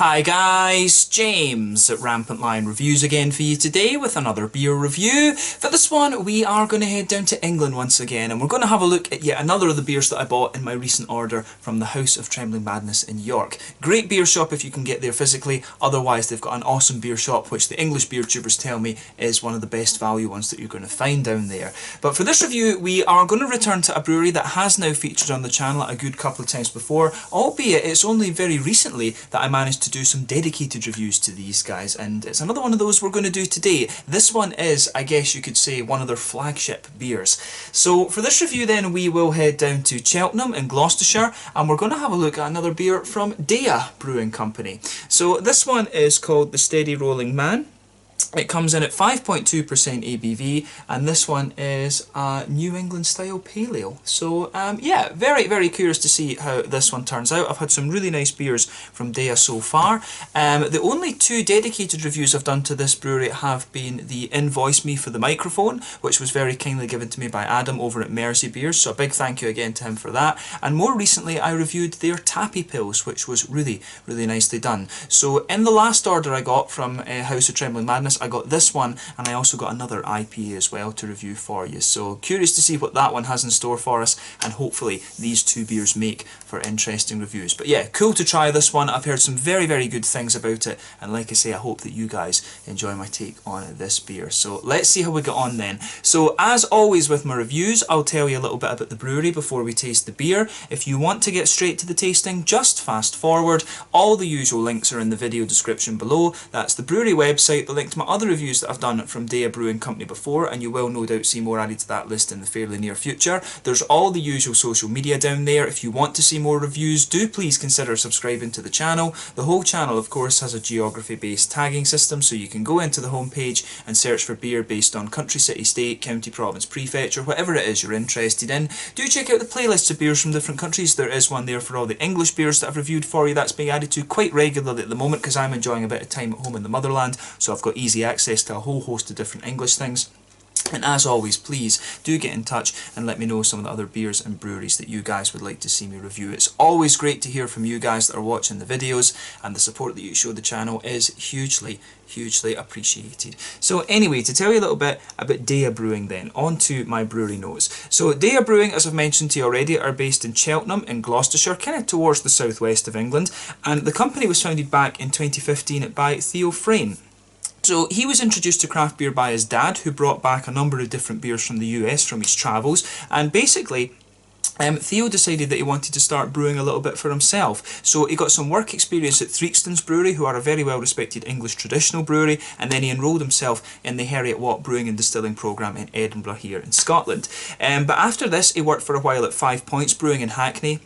Hi guys, James at RampantLionReviews again for you today with another beer review. For this one we are going to head down to England once again and we're going to have a look at yet another of the beers that I bought in my recent order from the House of Trembling Madness in York. Great beer shop if you can get there physically, otherwise they've got an awesome beer shop which the English beer tubers tell me is one of the best value ones that you're going to find down there. But for this review we are going to return to a brewery that has now featured on the channel a good couple of times before, albeit it's only very recently that I managed to do some dedicated reviews to these guys, and it's another one of those we're going to do today. This one is, I guess you could say, one of their flagship beers. So for this review then we will head down to Cheltenham in Gloucestershire and we're going to have a look at another beer from Deya Brewing Company. So this one is called the Steady Rolling Man. It comes in at 5.2% ABV and this one is a New England style pale ale. So yeah, very curious to see how this one turns out. I've had some really nice beers from Deya so far. The only two dedicated reviews I've done to this brewery have been the Invoice Me for the Microphone, which was very kindly given to me by Adam over at Mercy Beers, so a big thank you again to him for that. And more recently I reviewed their Tappy Pills, which was really nicely done. So in the last order I got from House of Trembling Madness, I got this one and I also got another IPA as well to review for you. So curious to see what that one has in store for us, and hopefully these two beers make for interesting reviews. But yeah, cool to try this one. I've heard some very good things about it, and like I say, I hope that you guys enjoy my take on this beer. So let's see how we get on then. So as always with my reviews, I'll tell you a little bit about the brewery before we taste the beer. If you want to get straight to the tasting, just fast forward. All the usual links are in the video description below. That's the brewery website, the link to my other reviews that I've done from Deya Brewing Company before, and you will no doubt see more added to that list in the fairly near future. There's all the usual social media down there. If you want to see more reviews, do please consider subscribing to the channel. The whole channel of course has a geography based tagging system, so you can go into the homepage and search for beer based on country, city, state, county, province, prefecture, whatever it is you're interested in. Do check out the playlists of beers from different countries. There is one there for all the English beers that I've reviewed for you. That's being added to quite regularly at the moment because I'm enjoying a bit of time at home in the motherland, so I've got easy access to a whole host of different English things. And as always, please do get in touch and let me know some of the other beers and breweries that you guys would like to see me review. It's always great to hear from you guys that are watching the videos, and the support that you show the channel is hugely appreciated. So anyway, to tell you a little bit about Deya Brewing then, on to my brewery notes. So Deya Brewing, as I've mentioned to you already, are based in Cheltenham in Gloucestershire, kind of towards the southwest of England, and the company was founded back in 2015 by Theo Frayne. So he was introduced to craft beer by his dad, who brought back a number of different beers from the US from his travels, and basically Theo decided that he wanted to start brewing a little bit for himself. So he got some work experience at Threakston's Brewery, who are a very well respected English traditional brewery, and then he enrolled himself in the Heriot Watt Brewing and Distilling programme in Edinburgh here in Scotland. But after this he worked for a while at 5 Points Brewing in Hackney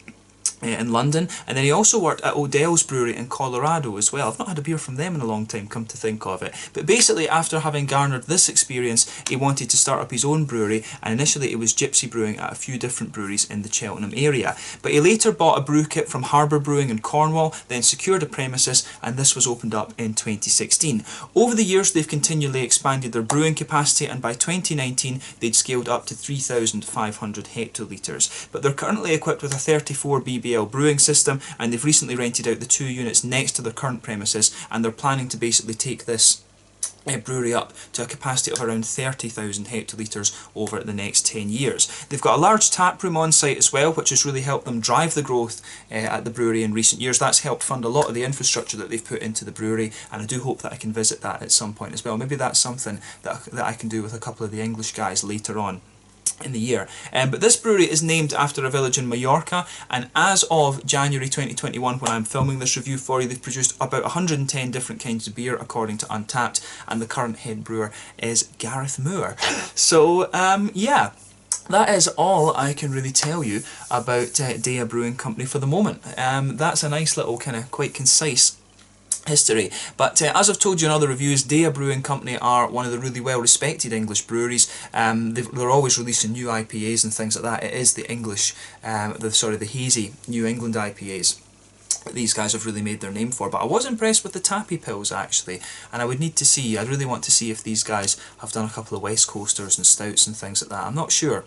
in London, and then he also worked at Odell's Brewery in Colorado as well. I've not had a beer from them in a long time, come to think of it. But basically, after having garnered this experience, he wanted to start up his own brewery, and initially it was gypsy brewing at a few different breweries in the Cheltenham area. But he later bought a brew kit from Harbour Brewing in Cornwall, then secured a premises, and this was opened up in 2016. Over the years they've continually expanded their brewing capacity, and by 2019 they'd scaled up to 3,500 hectolitres. But they're currently equipped with a 34 BBL brewing system, and they've recently rented out the 2 units next to their current premises, and they're planning to basically take this brewery up to a capacity of around 30,000 hectolitres over the next 10 years. They've got a large tap room on site as well, which has really helped them drive the growth at the brewery in recent years. That's helped fund a lot of the infrastructure that they've put into the brewery, and I do hope that I can visit that at some point as well. Maybe that's something that I can do with a couple of the English guys later on in the year. But this brewery is named after a village in Mallorca, and as of January 2021, when I'm filming this review for you, they've produced about 110 different kinds of beer according to Untappd, and the current head brewer is Gareth Moore. So yeah, that is all I can really tell you about Deya Brewing Company for the moment. That's a nice little kind of quite concise history. But as I've told you in other reviews, Deya Brewing Company are one of the really well respected English breweries. They're always releasing new IPAs and things like that. It is the English, the hazy New England IPAs that these guys have really made their name for. But I was impressed with the Tappy Pills actually, and I would need to see, I'd really want to see if these guys have done a couple of West Coasters and stouts and things like that. I'm not sure.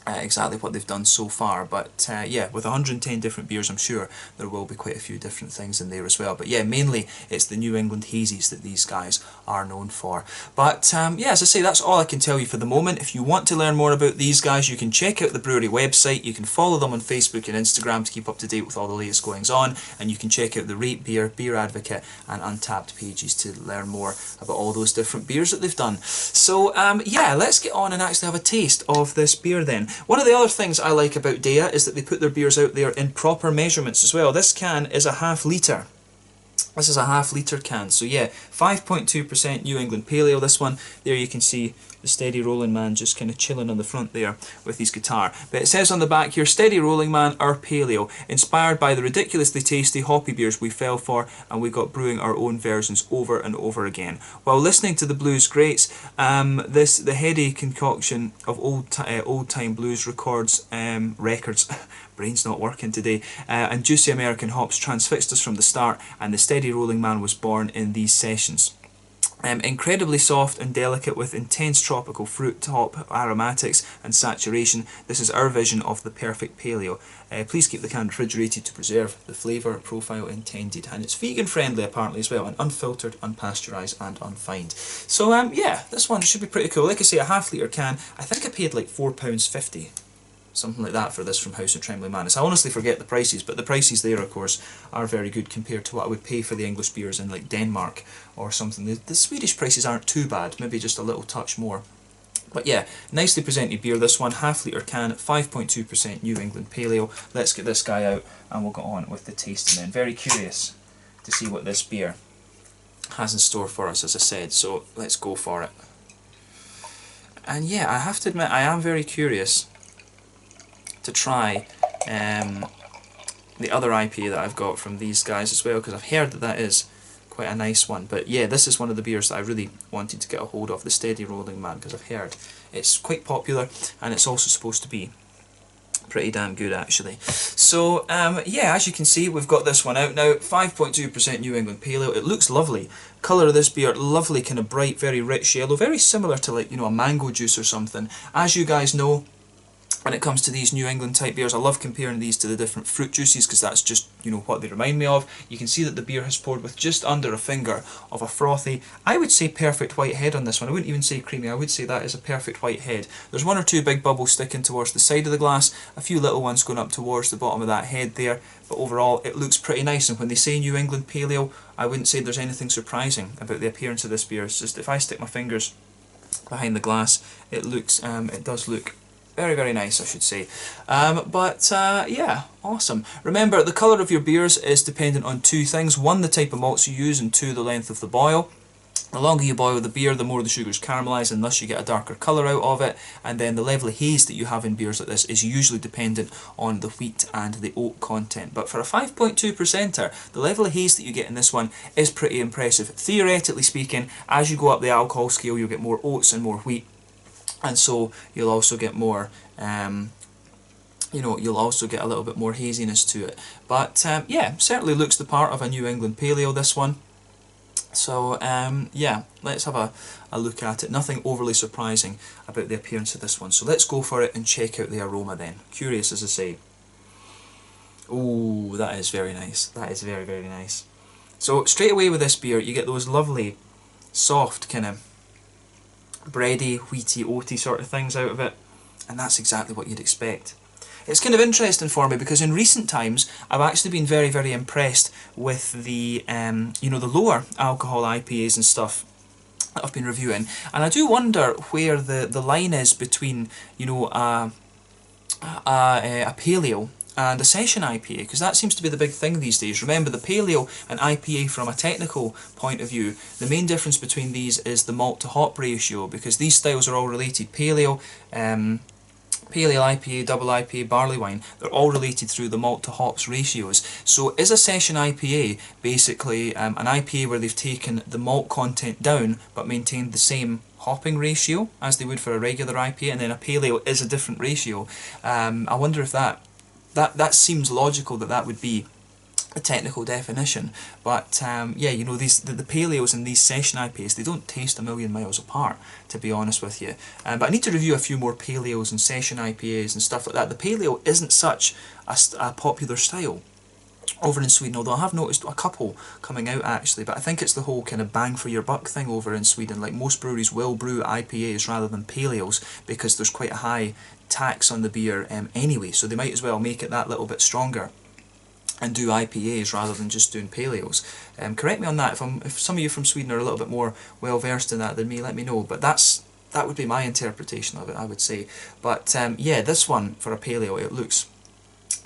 exactly what they've done so far, but yeah, with 110 different beers, I'm sure there will be quite a few different things in there as well. But yeah, mainly it's the New England hazies that these guys are known for. But yeah, as I say, that's all I can tell you for the moment. If you want to learn more about these guys, you can check out the brewery website. You can follow them on Facebook and Instagram to keep up to date with all the latest goings on, and you can check out the Rate Beer, Beer Advocate and Untappd pages to learn more about all those different beers that they've done. So yeah, let's get on and actually have a taste of this beer then. One of the other things I like about Deya is that they put their beers out there in proper measurements as well. This can is a half litre. This is a half litre can, so yeah, 5.2% New England Pale Ale, this one. There you can see the Steady Rolling Man just kind of chilling on the front there with his guitar. But it says on the back here, Steady Rolling Man, our Pale Ale, inspired by the ridiculously tasty hoppy beers we fell for, and we got brewing our own versions over and over again. While listening to the blues greats, the heady concoction of old-time blues records, brain's not working today, and juicy American hops transfixed us from the start, and the Steady Rolling Man was born in these sessions. Incredibly soft and delicate with intense tropical fruit, hop aromatics and saturation, this is our vision of the perfect Pale Ale. Please keep the can refrigerated to preserve the flavour profile intended. And it's vegan friendly apparently as well, and unfiltered, unpasteurised and unfined. So yeah, this one should be pretty cool. Like I say, a half litre can. I think I paid like £4.50. Something like that for this from House of Trembling Manus. I honestly forget the prices, but the prices there, of course, are very good compared to what I would pay for the English beers in like Denmark or something. The Swedish prices aren't too bad, maybe just a little touch more. But yeah, nicely presented beer, this one, half litre can, 5.2% New England Pale Ale. Let's get this guy out and we'll get on with the tasting then. Very curious to see what this beer has in store for us, as I said, so let's go for it. And yeah, I have to admit, I am very curious to try the other IPA that I've got from these guys as well, because I've heard that that is quite a nice one. But yeah, this is one of the beers that I really wanted to get a hold of, the Steady Rolling Man, because I've heard it's quite popular and it's also supposed to be pretty damn good actually. So yeah, as you can see, we've got this one out now, 5.2% New England Pale Ale. It looks lovely. Colour of this beer, lovely, kind of bright, very rich yellow, very similar to, like, you know, a mango juice or something. As you guys know, when it comes to these New England type beers, I love comparing these to the different fruit juices because that's just, you know, what they remind me of. You can see that the beer has poured with just under a finger of a frothy, I would say perfect white head on this one. I wouldn't even say creamy, I would say that is a perfect white head. There's one or two big bubbles sticking towards the side of the glass, a few little ones going up towards the bottom of that head there, but overall it looks pretty nice. And when they say New England Pale Ale, I wouldn't say there's anything surprising about the appearance of this beer. It's just if I stick my fingers behind the glass, it does look very, very nice, I should say. Yeah, awesome. Remember, the colour of your beers is dependent on two things. One, the type of malts you use, and two, the length of the boil. The longer you boil the beer, the more the sugars caramelise, and thus you get a darker colour out of it. And then the level of haze that you have in beers like this is usually dependent on the wheat and the oat content. But for a 5.2%er, the level of haze that you get in this one is pretty impressive. Theoretically speaking, as you go up the alcohol scale, you'll get more oats and more wheat. And so you'll also get more, you know, you'll also get a little bit more haziness to it. But yeah, certainly looks the part of a New England Pale Ale, this one. So yeah, let's have a look at it. Nothing overly surprising about the appearance of this one. So let's go for it and check out the aroma then. Curious, as I say. Ooh, that is very nice. That is very, very nice. So straight away with this beer, you get those lovely, soft kind of bready, wheaty, oaty sort of things out of it, and that's exactly what you'd expect. It's kind of interesting for me because in recent times I've actually been very, very impressed with the you know, the lower alcohol IPAs and stuff that I've been reviewing, and I do wonder where the line is between, you know, a pale ale and a session IPA, because that seems to be the big thing these days. Remember, the Pale Ale and IPA, from a technical point of view, the main difference between these is the malt to hop ratio, because these styles are all related. Pale Ale, IPA, double IPA, barley wine, they're all related through the malt to hops ratios. So is a session IPA basically an IPA where they've taken the malt content down but maintained the same hopping ratio as they would for a regular IPA, and then a Pale Ale is a different ratio? I wonder if that seems logical that would be a technical definition, but yeah, you know, the paleos and these session IPAs, they don't taste a million miles apart, to be honest with you. But I need to review a few more paleos and session IPAs and stuff like that. The paleo isn't such a popular style over in Sweden, although I have noticed a couple coming out actually, but I think it's the whole kind of bang for your buck thing over in Sweden. Like, most breweries will brew IPAs rather than paleos because there's quite a high tax on the beer anyway, so they might as well make it that little bit stronger and do IPAs rather than just doing paleos. Correct me on that, if some of you from Sweden are a little bit more well versed in that than me, let me know, but that would be my interpretation of it, I would say. But yeah, this one for a paleo, it looks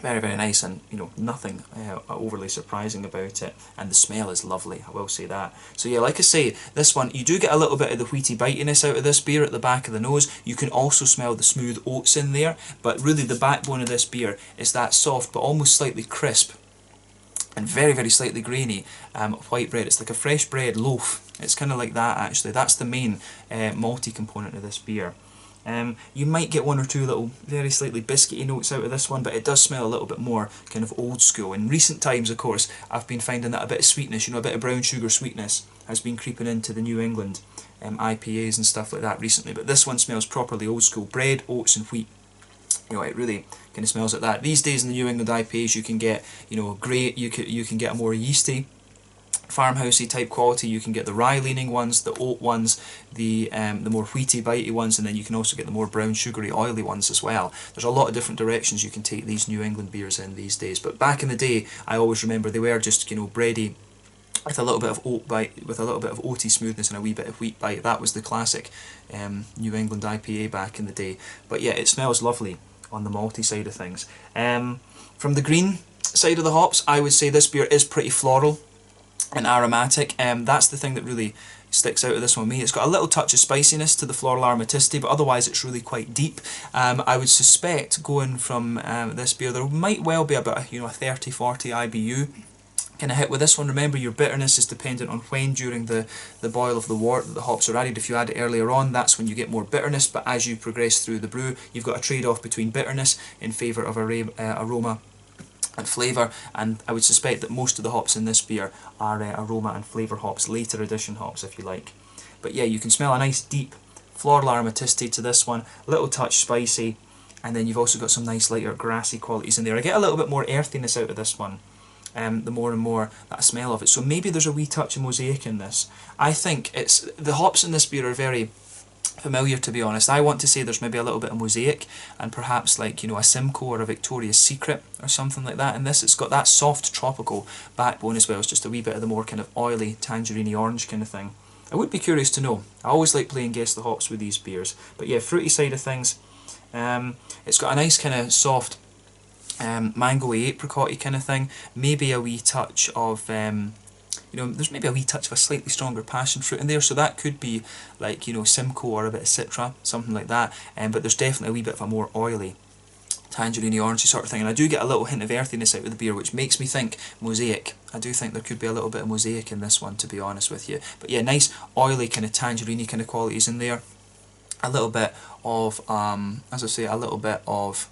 very, very nice, and you know, nothing overly surprising about it, and the smell is lovely, I will say that. So yeah, like I say, this one, you do get a little bit of the wheaty bitiness out of this beer at the back of the nose. You can also smell the smooth oats in there, but really the backbone of this beer is that soft but almost slightly crisp and very, very slightly grainy white bread. It's like a fresh bread loaf. It's kind of like that actually. That's the main malty component of this beer. You might get one or two little very slightly biscuity notes out of this one, but it does smell a little bit more kind of old school. In recent times, of course, I've been finding that a bit of sweetness, you know, a bit of brown sugar sweetness has been creeping into the New England IPAs and stuff like that recently, but this one smells properly old school. Bread, oats and wheat. You know, it really kind of smells like that. These days in the New England IPAs, you can get, you know, you can get a more yeasty, farmhousey type quality. You can get the rye leaning ones, the oat ones, the more wheaty bitey ones, and then you can also get the more brown sugary oily ones as well. There's a lot of different directions you can take these New England beers in these days, but back in the day, I always remember they were just, you know, bready with a little bit of oat bite, with a little bit of oaty smoothness and a wee bit of wheat bite. That was the classic New England IPA back in the day. But yeah, it smells lovely on the malty side of things. From the green side of the hops, I would say this beer is pretty floral and aromatic. That's the thing that really sticks out of this one with me. It's got a little touch of spiciness to the floral aromaticity, but otherwise it's really quite deep. I would suspect going from this beer, there might well be about a 30-40 IBU kind of hit with this one. Remember, your bitterness is dependent on when during the boil of the wort that the hops are added. If you add it earlier on, that's when you get more bitterness, but as you progress through the brew, you've got a trade-off between bitterness in favour of aroma and flavour, and I would suspect that most of the hops in this beer are aroma and flavour hops, later addition hops if you like. But yeah, you can smell a nice deep floral aromaticity to this one, a little touch spicy, and then you've also got some nice lighter grassy qualities in there. I get a little bit more earthiness out of this one, the more and more that I smell of it. So maybe there's a wee touch of mosaic in this. I think the hops in this beer are very familiar, to be honest. I want to say there's maybe a little bit of mosaic and perhaps like, you know, a Simcoe or a Victoria's Secret or something like that in this. It's got that soft tropical backbone as well as just a wee bit of the more kind of oily tangerine orange kind of thing. I would be curious to know. I always like playing guess the hops with these beers. But yeah, fruity side of things, it's got a nice kind of soft mango-y, apricot-y kind of thing. Maybe a wee touch of there's maybe a wee touch of a slightly stronger passion fruit in there, so that could be like, you know, Simcoe or a bit of Citra, something like that. But there's definitely a wee bit of a more oily, tangerine orangey sort of thing, and I do get a little hint of earthiness out of the beer, which makes me think mosaic. I do think there could be a little bit of mosaic in this one, to be honest with you. But yeah, nice oily kind of tangerine kind of qualities in there. A little bit of, as I say, a little bit of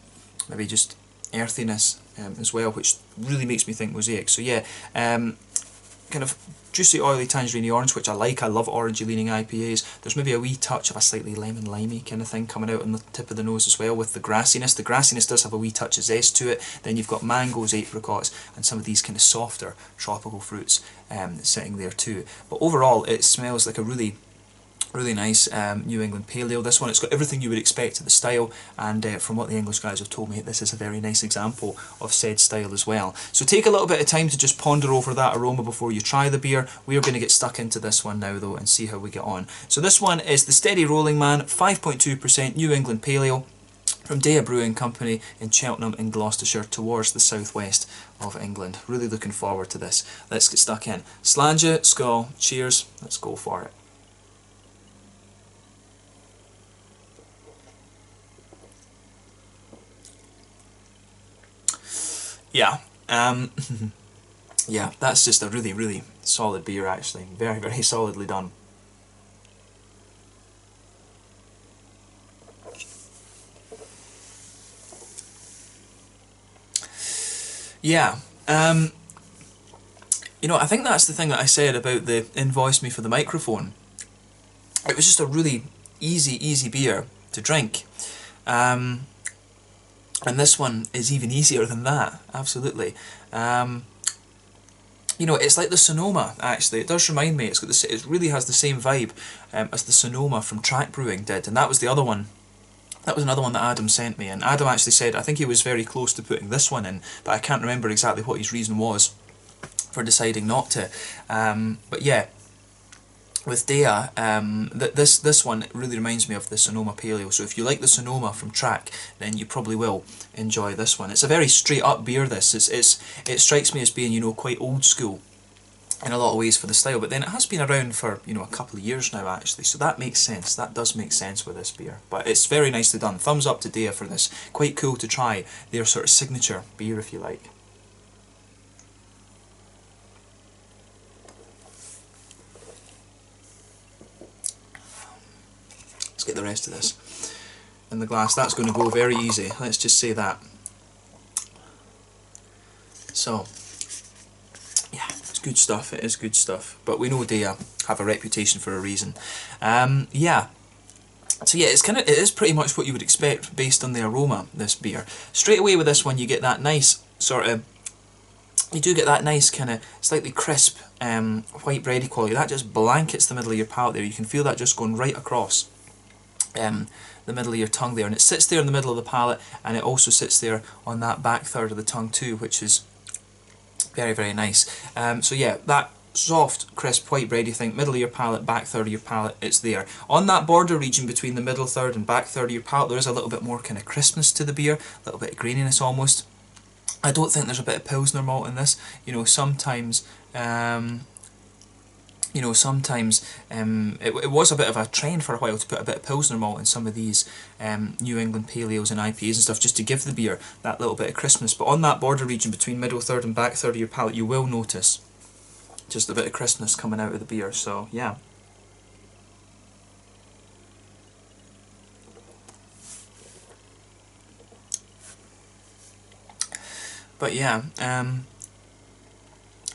maybe just earthiness as well, which really makes me think mosaic. So yeah, kind of juicy, oily, tangerine orange, which I like. I love orangey leaning IPAs. There's maybe a wee touch of a slightly lemon limey kind of thing coming out on the tip of the nose as well with the grassiness. The grassiness does have a wee touch of zest to it. Then you've got mangoes, apricots, and some of these kind of softer tropical fruits sitting there too. But overall, it smells like a really nice New England Pale Ale. This one, it's got everything you would expect of the style, and from what the English guys have told me, this is a very nice example of said style as well. So take a little bit of time to just ponder over that aroma before you try the beer. We are going to get stuck into this one now though and see how we get on. So this one is the Steady Rolling Man 5.2% New England Pale Ale from Deya Brewing Company in Cheltenham in Gloucestershire, towards the southwest of England. Really looking forward to this. Let's get stuck in. Slàinte, skål, cheers, let's go for it. Yeah, yeah, that's just a really, really solid beer actually. Very, very solidly done. Yeah, You know, I think that's the thing that I said about the invoice me for the microphone. It was just a really easy beer to drink. And this one is even easier than that, absolutely. You know, it's like the Sonoma, actually. It does remind me, it really has the same vibe as the Sonoma from Track Brewing did, and that was the other one. That was another one that Adam sent me, and Adam actually said, I think he was very close to putting this one in, but I can't remember exactly what his reason was for deciding not to. But yeah, with Deya, this one really reminds me of the Sonoma Paleo, so if you like the Sonoma from Track, then you probably will enjoy this one. It's a very straight up beer, this. It strikes me as being, you know, quite old school in a lot of ways for the style, but then it has been around for, you know, a couple of years now actually, so that makes sense. That does make sense with this beer, but it's very nicely done. Thumbs up to Deya for this. Quite cool to try their sort of signature beer, if you like. Let's get the rest of this in the glass. That's going to go very easy, let's just say that. So yeah, it's good stuff, it is good stuff, but we know Deya have a reputation for a reason. Yeah, so yeah, it is pretty much what you would expect based on the aroma, this beer. Straight away with this one you get that nice sort of, you do get that nice kind of slightly crisp white bready quality. That just blankets the middle of your palate there. You can feel that just going right across the middle of your tongue there, and it sits there in the middle of the palate, and it also sits there on that back third of the tongue too, which is very nice. So yeah, that soft, crisp, white bread, you think, middle of your palate, back third of your palate, it's there. On that border region between the middle third and back third of your palate, there is a little bit more kind of crispness to the beer, a little bit of graininess almost. I don't think there's a bit of Pilsner malt in this. You know, sometimes it was a bit of a trend for a while to put a bit of Pilsner malt in some of these New England Pale Ales and IPAs and stuff, just to give the beer that little bit of crispness. But on that border region between middle third and back third of your palate, you will notice just a bit of crispness coming out of the beer, so yeah. But yeah,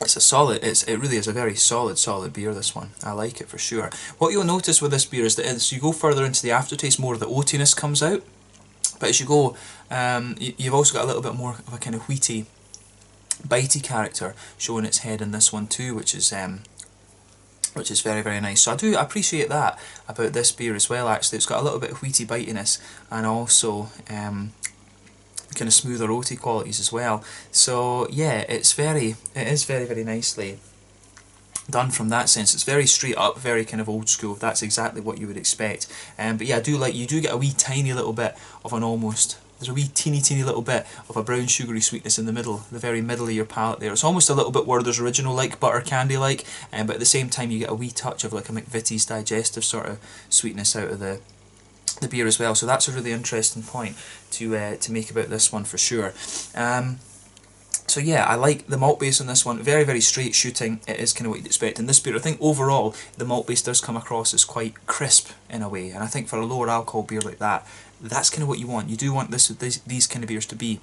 it's a solid. It really is a very solid beer, this one. I like it for sure. What you'll notice with this beer is that as you go further into the aftertaste, more of the oatiness comes out. But as you go, you've also got a little bit more of a kind of wheaty, bitey character showing its head in this one too, which is very nice. So I do appreciate that about this beer as well. Actually, it's got a little bit of wheaty bitiness and also kind of smoother oaty qualities as well. So yeah, it is very nicely done from that sense. It's very straight up, very kind of old school. That's exactly what you would expect. But yeah, you do get a wee tiny little bit of an almost, there's a wee teeny little bit of a brown sugary sweetness in the middle, the very middle of your palate there. It's almost a little bit Werther's Original like, butter candy like, but at the same time you get a wee touch of like a McVitie's digestive sort of sweetness out of the beer as well. So that's a really interesting point to make about this one for sure. So yeah, I like the malt base on this one. Very straight shooting. It is kind of what you'd expect in this beer. I think overall the malt base does come across as quite crisp in a way, and I think for a lower alcohol beer like that, that's kind of what you want. You do want these kind of beers to be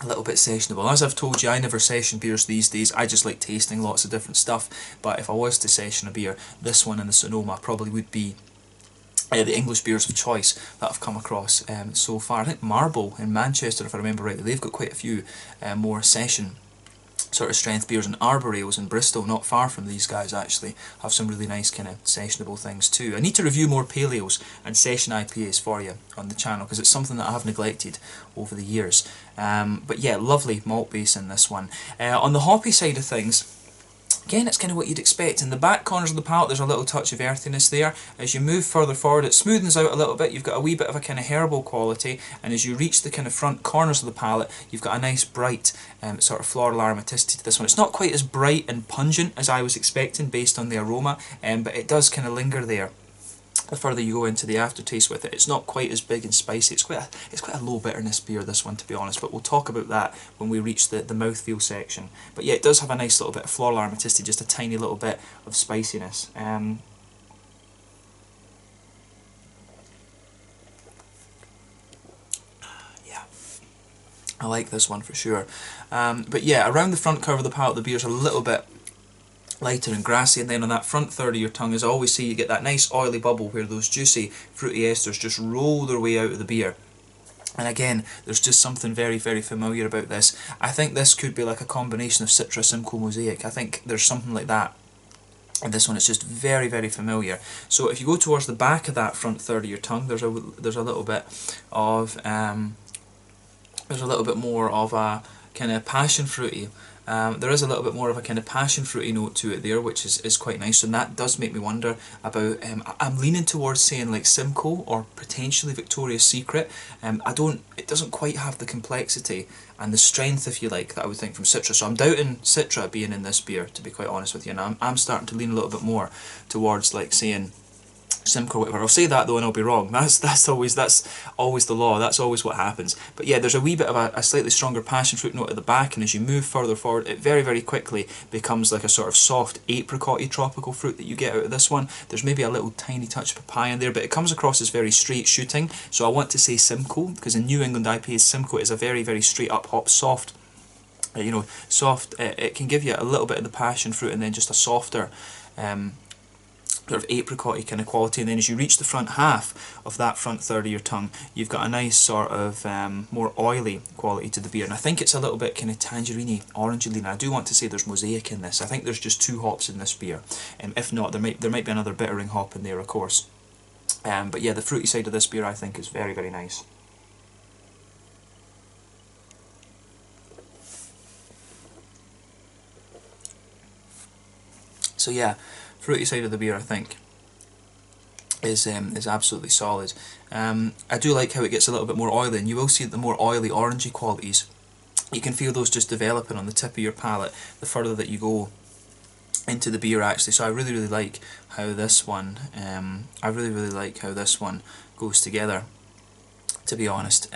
a little bit sessionable. As I've told you, I never session beers these days. I just like tasting lots of different stuff. But if I was to session a beer, this one and the Sonoma probably would be the English beers of choice that I've come across so far. I think Marble in Manchester, if I remember rightly, they've got quite a few more session sort of strength beers, and Arbour Ales in Bristol, not far from these guys actually, have some really nice kind of sessionable things too. I need to review more pale ales and session IPAs for you on the channel, because it's something that I have neglected over the years. But yeah, lovely malt base in this one. On the hoppy side of things, again, it's kind of what you'd expect. In the back corners of the palate, there's a little touch of earthiness there. As you move further forward, it smoothens out a little bit. You've got a wee bit of a kind of herbal quality, and as you reach the kind of front corners of the palate, you've got a nice bright sort of floral aromaticity to this one. It's not quite as bright and pungent as I was expecting based on the aroma, but it does kind of linger there. The further you go into the aftertaste with it, it's not quite as big and spicy. It's quite a low bitterness beer, this one, to be honest, but we'll talk about that when we reach the mouthfeel section. But yeah, it does have a nice little bit of floral aromaticity, just a tiny little bit of spiciness. Yeah, I like this one for sure. But yeah, around the front curve of the palate, the beer's a little bit lighter and grassy, and then on that front third of your tongue, as I always say, you get that nice oily bubble where those juicy fruity esters just roll their way out of the beer. And again, there's just something very, very familiar about this. I think this could be like a combination of Citra, Simcoe, Mosaic. I think there's something like that. And this one is just very, very familiar. So if you go towards the back of that front third of your tongue, there's a little bit of more of a kind of passion fruity. There is a little bit more of a kind of passion fruity note to it there, which is quite nice, and that does make me wonder about, I'm leaning towards saying like Simcoe or potentially Victoria's Secret. It doesn't quite have the complexity and the strength, if you like, that I would think from Citra, so I'm doubting Citra being in this beer, to be quite honest with you, and I'm starting to lean a little bit more towards like saying Simcoe or whatever. I'll say that though and I'll be wrong. That's always the law. That's always what happens. But yeah, there's a wee bit of a slightly stronger passion fruit note at the back, and as you move further forward, it very, very quickly becomes like a sort of soft apricot-y tropical fruit that you get out of this one. There's maybe a little tiny touch of papaya in there, but it comes across as very straight shooting. So I want to say Simcoe, because in New England IPAs, Simcoe is a very, very straight up hop, soft. Soft. It can give you a little bit of the passion fruit and then just a softer sort of apricot-y kind of quality, and then as you reach the front half of that front third of your tongue, you've got a nice sort of more oily quality to the beer, and I think it's a little bit kind of tangerine-y, orangey, and I do want to say there's Mosaic in this. I think there's just 2 hops in this beer, if not, there might be another bittering hop in there, of course. But yeah, the fruity side of this beer I think is very, very nice. So yeah, fruity side of the beer I think is absolutely solid. I do like how it gets a little bit more oily, and you will see the more oily orangey qualities. You can feel those just developing on the tip of your palate the further that you go into the beer actually. So I really, really like how this one goes together, to be honest.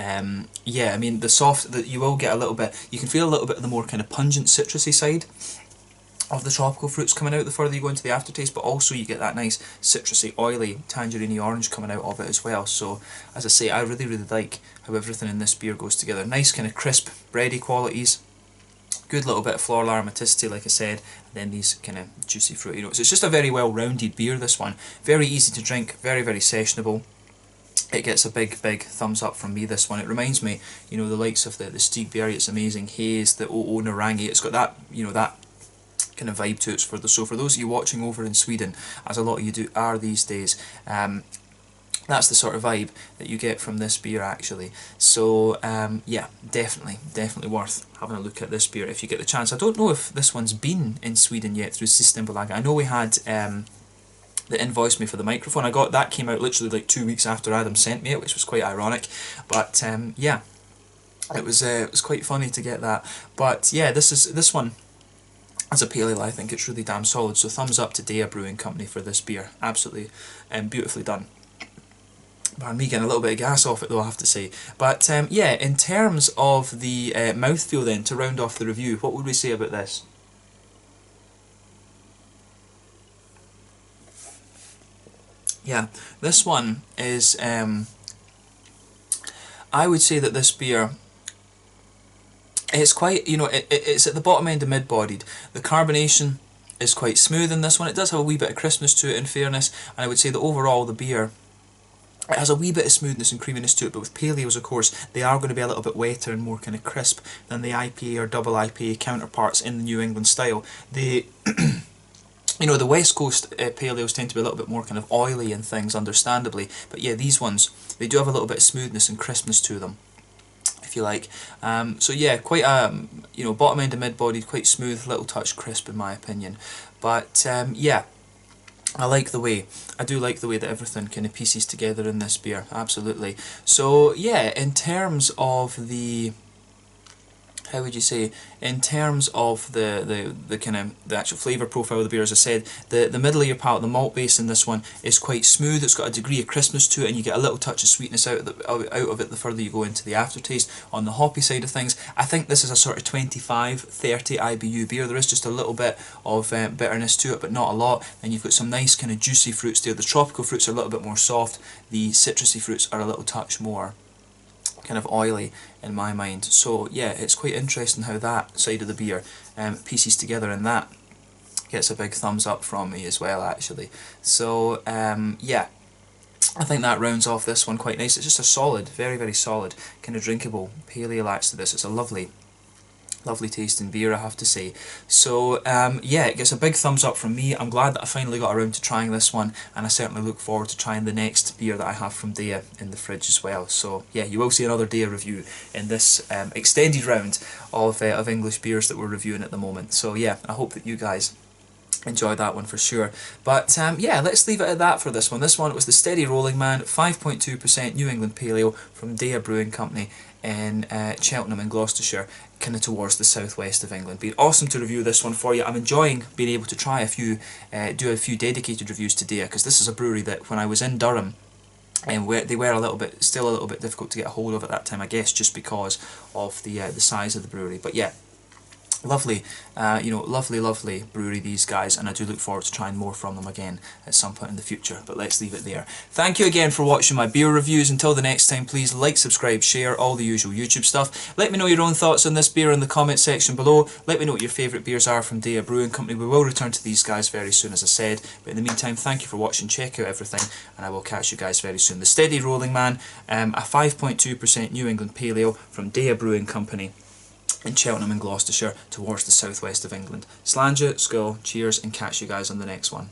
Yeah, I mean you will get a little bit, you can feel a little bit of the more kind of pungent citrusy side of the tropical fruits coming out the further you go into the aftertaste, but also you get that nice citrusy, oily, tangerine orange coming out of it as well. So as I say, I really, really like how everything in this beer goes together. Nice kind of crisp, bready qualities, good little bit of floral aromaticity like I said, and then these kind of juicy fruity notes. It's just a very well rounded beer, this one. Very easy to drink, very, very sessionable. It gets a big, big thumbs up from me, this one. It reminds me, the likes of the Stig Bergets Amazing Haze, the O.O. Narangi. It's got that, that kind of vibe to it. So for those of you watching over in Sweden, as a lot of you are these days, that's the sort of vibe that you get from this beer actually. So yeah, definitely worth having a look at this beer if you get the chance. I don't know if this one's been in Sweden yet through Systembolaget. I know we had that invoiced me for the microphone. That came out literally like 2 weeks after Adam sent me it, which was quite ironic. But yeah, it was quite funny to get that. But yeah, this one, as a pale ale, I think it's really damn solid. So thumbs up to Deya Brewing Company for this beer. Absolutely beautifully done. Pardon me, getting a little bit of gas off it though, I have to say. But yeah, in terms of the mouthfeel then, to round off the review, what would we say about this? Yeah, this one is, I would say that this beer, it's quite, it's at the bottom end of mid-bodied. The carbonation is quite smooth in this one. It does have a wee bit of crispness to it, in fairness, and I would say that overall the beer, it has a wee bit of smoothness and creaminess to it, but with pale ales, of course, they are going to be a little bit wetter and more kind of crisp than the IPA or double IPA counterparts in the New England style. The the West Coast pale ales tend to be a little bit more kind of oily and things, understandably, but yeah, these ones, they do have a little bit of smoothness and crispness to them, if you like. So yeah, quite bottom end of mid-bodied, quite smooth, little touch crisp in my opinion. But yeah, I do like the way that everything kind of pieces together in this beer, absolutely. So yeah, in terms of the, how would you say, in terms of the kind of the actual flavour profile of the beer, as I said, the middle of your palate, the malt base in this one is quite smooth. It's got a degree of crispness to it, and you get a little touch of sweetness out of it the further you go into the aftertaste. On the hoppy side of things, I think this is a sort of 25-30 IBU beer. There is just a little bit of bitterness to it, but not a lot. And you've got some nice kind of juicy fruits there. The tropical fruits are a little bit more soft. The citrusy fruits are a little touch more kind of oily in my mind. So yeah, it's quite interesting how that side of the beer pieces together in that gets a big thumbs up from me as well, actually. So yeah, I think that rounds off this one quite nice. It's just a solid, very, very solid, kind of drinkable pale ale to this. It's a lovely tasting beer, I have to say. So yeah, it gets a big thumbs up from me. I'm glad that I finally got around to trying this one, and I certainly look forward to trying the next beer that I have from Deya in the fridge as well. So yeah, you will see another Deya review in this extended round of English beers that we're reviewing at the moment. So yeah, I hope that you guys enjoy that one for sure. But yeah, let's leave it at that for this one. This one was the Steady Rolling Man 5.2% New England Pale Ale from Deya Brewing Company in Cheltenham in Gloucestershire, kind of towards the southwest of England. Been awesome to review this one for you. I'm enjoying being able to try do a few dedicated reviews to Deya, because this is a brewery that when I was in Durham, and they were still a little bit difficult to get a hold of at that time, I guess, just because of the size of the brewery. But yeah, lovely, lovely brewery, these guys, and I do look forward to trying more from them again at some point in the future. But let's leave it there. Thank you again for watching my beer reviews. Until the next time, please like, subscribe, share, all the usual YouTube stuff. Let me know your own thoughts on this beer in the comment section below. Let me know what your favourite beers are from Deya Brewing Company. We will return to these guys very soon, as I said. But in the meantime, thank you for watching. Check out everything, and I will catch you guys very soon. The Steady Rolling Man, a 5.2% New England Pale Ale from Deya Brewing Company in Cheltenham in Gloucestershire, towards the southwest of England. Slàinte, skål, cheers, and catch you guys on the next one.